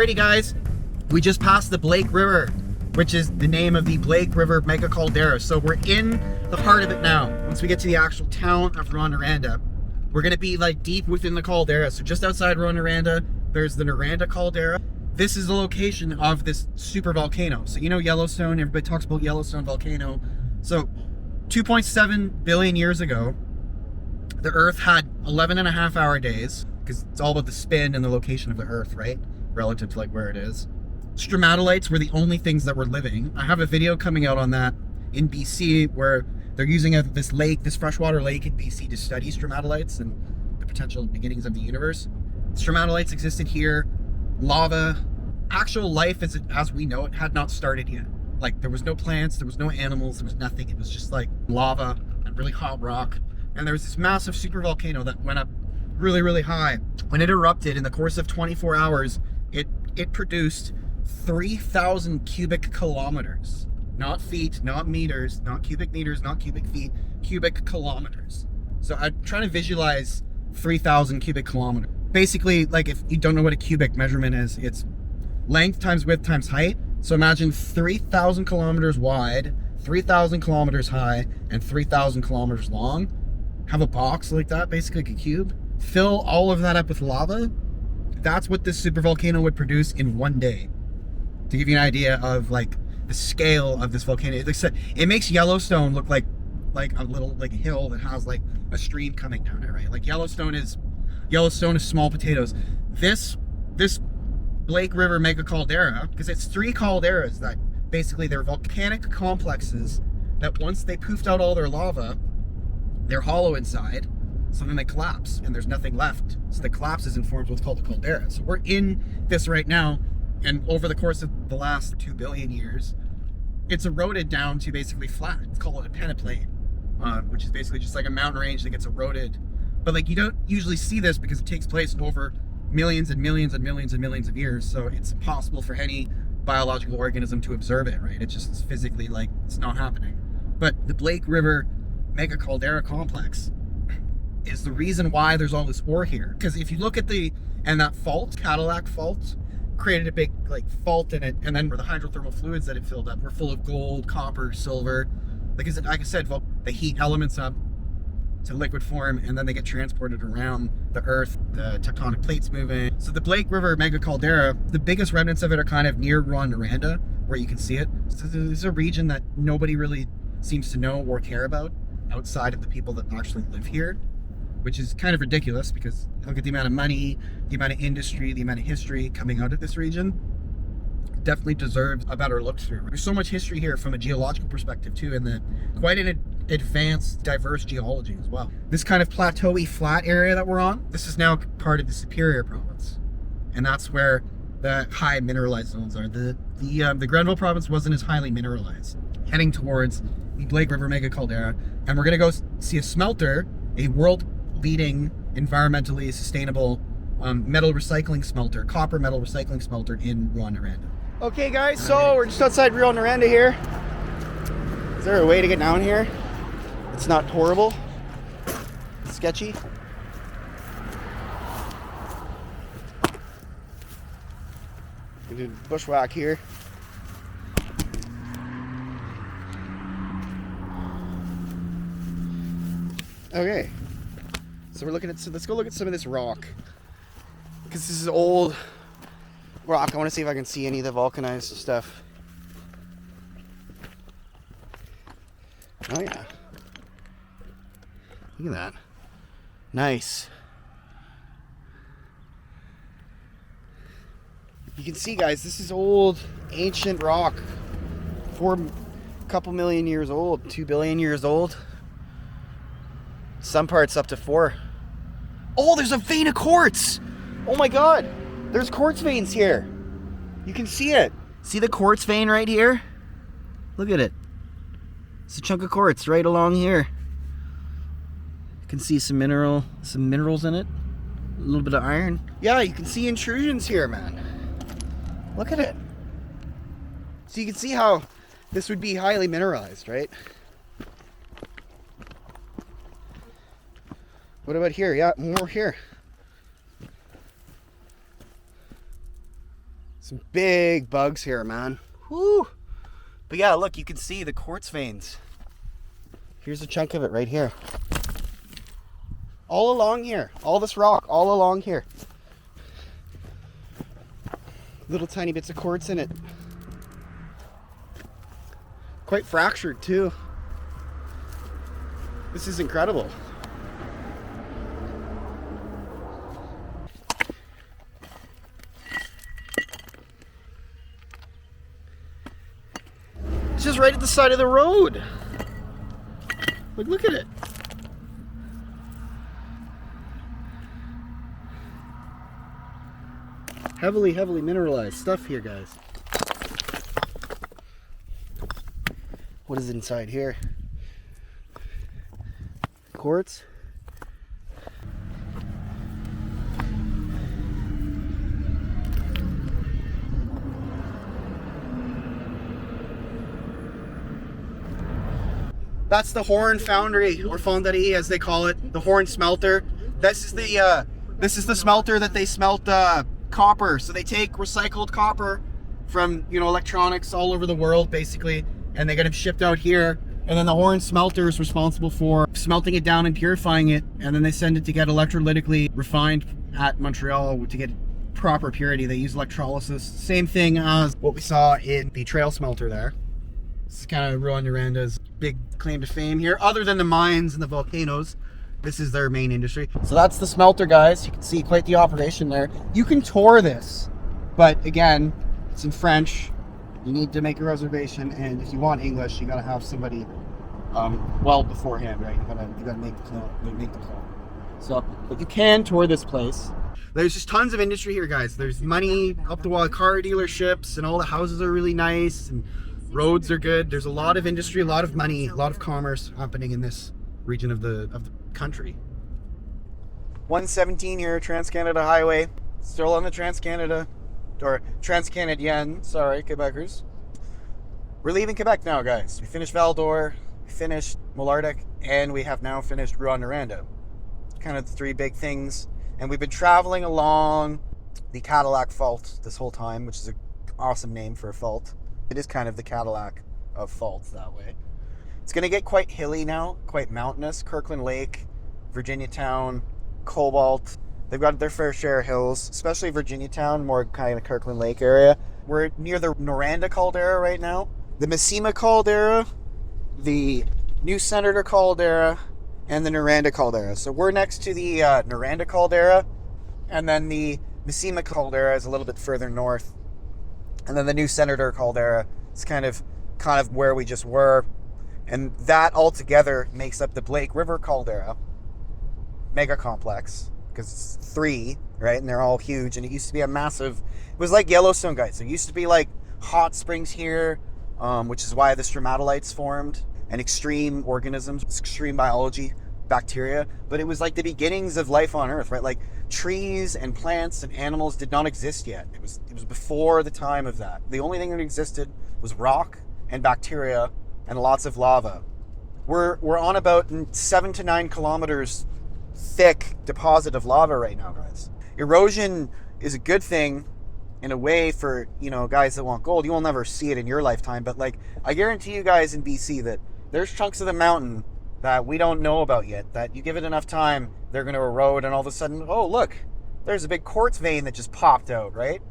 Alrighty guys, we just passed the Blake River, which is the name of the Blake River Megacaldera. So we're in the heart of it now. Once we get to the actual town of Rouyn Noranda, we're gonna be like deep within the caldera. So just outside Rouyn Noranda, there's the Noranda Caldera. This is the location of this supervolcano. So you know Yellowstone, everybody talks about Yellowstone volcano. So 2.7 billion years ago, the Earth had 11.5-hour days, because it's all about the spin and the location of the Earth, right? Relative to like where it is. Stromatolites were the only things that were living. I have a video coming out on that in BC where they're using this lake, this freshwater lake in BC to study stromatolites and the potential beginnings of the universe. Stromatolites existed here. Lava, actual life as we know it had not started yet. Like there was no plants, there was no animals, there was nothing. It was just like lava and really hot rock. And there was this massive supervolcano that went up really, really high. When it erupted in the course of 24 hours, it produced 3,000 cubic kilometers. Not feet, not meters, not cubic meters, not cubic feet, cubic kilometers. So I'm trying to visualize 3,000 cubic kilometers. Basically, like if you don't know what a cubic measurement is, it's length times width times height. So imagine 3,000 kilometers wide, 3,000 kilometers high, and 3,000 kilometers long. Have a box like that, basically like a cube. Fill all of that up with lava. That's what this supervolcano would produce in one day. To give you an idea of like the scale of this volcano. Like I said, it makes Yellowstone look like a little like hill that has like a stream coming down it, right? Like Yellowstone is small potatoes. This Blake River Megacaldera, because it's 3 calderas that basically they're volcanic complexes that once they poofed out all their lava, they're hollow inside, so then they collapse and there's nothing left. So the collapses and forms what's called a caldera. So we're in this right now, and over the course of the last 2 billion years, it's eroded down to basically flat. It's called a peneplain, which is basically just like a mountain range that gets eroded. But like you don't usually see this because it takes place over millions and millions and millions and millions of years. So it's impossible for any biological organism to observe it, right? It's just physically like it's not happening. But the Blake River Megacaldera complex is the reason why there's all this ore here. Because if you look at that fault, Cadillac fault, created a big like fault in it, and then the hydrothermal fluids that it filled up were full of gold, copper, silver. Like I said, they heat elements up to liquid form, and then they get transported around the Earth, the tectonic plates moving. So the Blake River Megacaldera, the biggest remnants of it are kind of near Rouyn Noranda, where you can see it. So there's a region that nobody really seems to know or care about outside of the people that actually live here, which is kind of ridiculous because look at the amount of money, the amount of industry, the amount of history coming out of this region. Definitely deserves a better look through. There's so much history here from a geological perspective too, and quite an advanced, diverse geology as well. This kind of plateau-y flat area that we're on, this is now part of the Superior province, and that's where the high mineralized zones are. The Grenville province wasn't as highly mineralized. Heading towards the Blake River Megacaldera, and we're gonna go see a smelter, a world-leading, environmentally sustainable metal recycling smelter, copper metal recycling smelter in Rouyn Noranda. Okay guys, so we're just outside Rouyn Noranda here. Is there a way to get down here? It's not horrible. It's sketchy. We do bushwhack here. Okay. So we're looking at, let's go look at some of this rock. Because this is old rock. I want to see if I can see any of the vulcanized stuff. Oh yeah. Look at that. Nice. You can see guys, this is old, ancient rock. Couple million years old, 2 billion years old. Some parts up to 4. Oh, there's a vein of quartz! Oh my god! There's quartz veins here. You can see it. See the quartz vein right here? Look at it. It's a chunk of quartz right along here. You can see some minerals in it. A little bit of iron. Yeah, you can see intrusions here, man. Look at it. So you can see how this would be highly mineralized, right? What about here? Yeah, more here. Some big bugs here, man. Whoo! But yeah, look, you can see the quartz veins. Here's a chunk of it right here. All along here. All this rock, all along here. Little tiny bits of quartz in it. Quite fractured too. This is incredible. It's just right at the side of the road. Like, look at it. Heavily mineralized stuff here, guys. What is inside here? Quartz. That's the Rouyn foundry, or fonderie as they call it, the Rouyn smelter. This is the smelter that they smelt copper. So they take recycled copper from, you know, electronics all over the world basically, and they get it shipped out here. And then the Rouyn smelter is responsible for smelting it down and purifying it, and then they send it to get electrolytically refined at Montreal to get proper purity. They use electrolysis. Same thing as what we saw in the trail smelter there. This is kind of Rouyn Noranda's big claim to fame here. Other than the mines and the volcanoes, this is their main industry. So that's the smelter, guys. You can see quite the operation there. You can tour this, but again, it's in French. You need to make a reservation, and if you want English, you gotta have somebody well beforehand, right? You gotta make the call. So, but you can tour this place. There's just tons of industry here, guys. There's money up the wall, car dealerships, and all the houses are really nice, and roads are good. There's a lot of industry, a lot of money, a lot of commerce happening in this region of the country. 117 here, Trans-Canada Highway. Still on the Trans-Canada, or Trans-Canadienne, sorry, Quebecers. We're leaving Quebec now, guys. We finished Val-d'Or, we finished Malartic, and we have now finished Rouyn Noranda. Kind of the three big things. And we've been traveling along the Cadillac Fault this whole time, which is an awesome name for a fault. It is kind of the Cadillac of faults that way. It's going to get quite hilly now, quite mountainous. Kirkland Lake, Virginia Town, Cobalt. They've got their fair share of hills, especially Virginia Town, more kind of Kirkland Lake area. We're near the Noranda Caldera right now. The Missima Caldera, the New Senator Caldera, and the Noranda Caldera. So we're next to the Noranda Caldera, and then the Missima Caldera is a little bit further north. And then the New Senator Caldera is kind of where we just were. And that altogether makes up the Blake River Caldera mega complex, because it's 3, right? And they're all huge. And it used to be a massive, it was like Yellowstone, guys. There used to be like hot springs here, which is why the stromatolites formed, and extreme organisms, extreme biology, bacteria. But it was like the beginnings of life on Earth, right? Like trees and plants and animals did not exist yet. It was before the time of that. The only thing that existed was rock and bacteria and lots of lava. We're on about 7 to 9 kilometers thick deposit of lava right now, guys. Erosion is a good thing in a way for, you know, guys that want gold. You will never see it in your lifetime, but like, I guarantee you guys in BC that there's chunks of the mountain that we don't know about yet, that you give it enough time, they're going to erode, and all of a sudden, oh look, there's a big quartz vein that just popped out, right?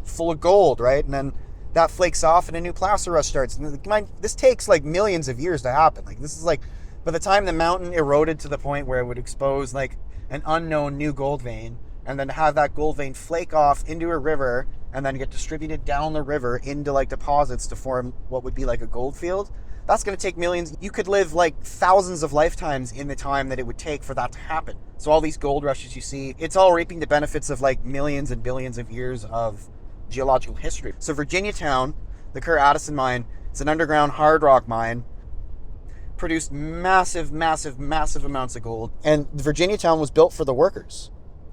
Full of gold, right? And then that flakes off and a new placer rush starts. And this takes like millions of years to happen. Like, this is like, by the time the mountain eroded to the point where it would expose like an unknown new gold vein, and then have that gold vein flake off into a river and then get distributed down the river into like deposits to form what would be like a gold field, that's going to take millions. You could live like thousands of lifetimes in the time that it would take for that to happen. So all these gold rushes you see, it's all reaping the benefits of like millions and billions of years of geological history. So Virginia Town, the Kerr Addison mine, it's an underground hard rock mine, produced massive amounts of gold. And Virginia Town was built for the workers.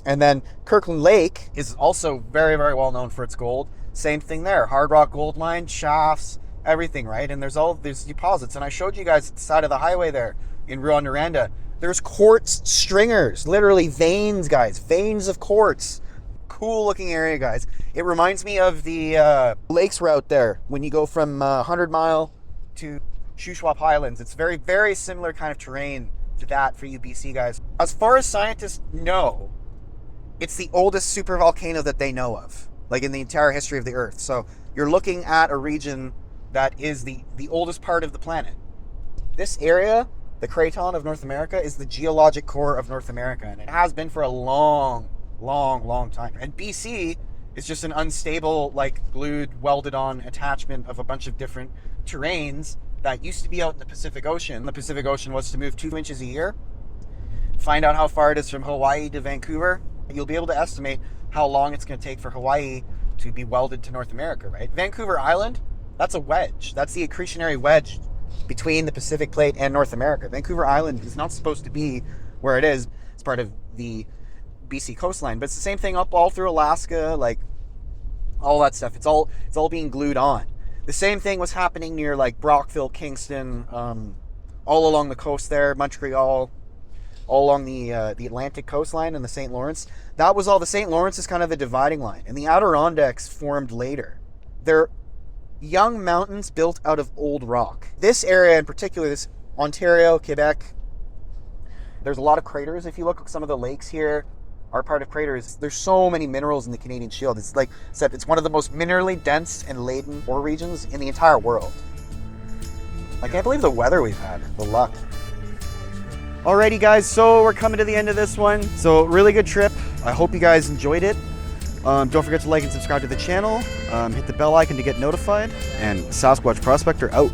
And then Kirkland Lake is also very, very well known for its gold. Same thing there, hard rock gold mine, shafts, everything, right? And there's deposits. And I showed you guys at the side of the highway there in Rouyn Noranda, there's quartz stringers, literally veins, guys, veins of quartz cool looking area, guys. It reminds me of the lakes route there when you go from 100 Mile to Shuswap Highlands. It's very, very similar kind of terrain to that for you BC guys. As far as scientists know, it's the oldest supervolcano that they know of, like in the entire history of the Earth. So you're looking at a region that is the oldest part of the planet. This area, the Craton of North America, is the geologic core of North America, and it has been for a long time. And BC is just an unstable, like glued, welded on attachment of a bunch of different terrains that used to be out in the Pacific Ocean. The Pacific Ocean was to move 2 inches a year. Find out how far it is from Hawaii to Vancouver. You'll be able to estimate how long it's going to take for Hawaii to be welded to North America, right? Vancouver Island, that's a wedge. That's the accretionary wedge between the Pacific Plate and North America. Vancouver Island is not supposed to be where it is. It's part of the BC coastline, but it's the same thing up all through Alaska, like all that stuff. It's all being glued on. The same thing was happening near like Brockville, Kingston, all along the coast there, Montreal, all along the Atlantic coastline and the St. Lawrence. That was all. The St. Lawrence is kind of the dividing line, and the Adirondacks formed later. They're young mountains built out of old rock. This area in particular, this Ontario, Quebec, there's a lot of craters. If you look at some of the lakes here are part of craters. There's so many minerals in the Canadian Shield. It's like I said, it's one of the most minerally dense and laden ore regions in the entire world. I can't believe the weather we've had, the luck. Alrighty guys, so we're coming to the end of this one. So really good trip. I hope you guys enjoyed it. Don't forget to like and subscribe to the channel. Hit the bell icon to get notified. And Sasquatch Prospector out.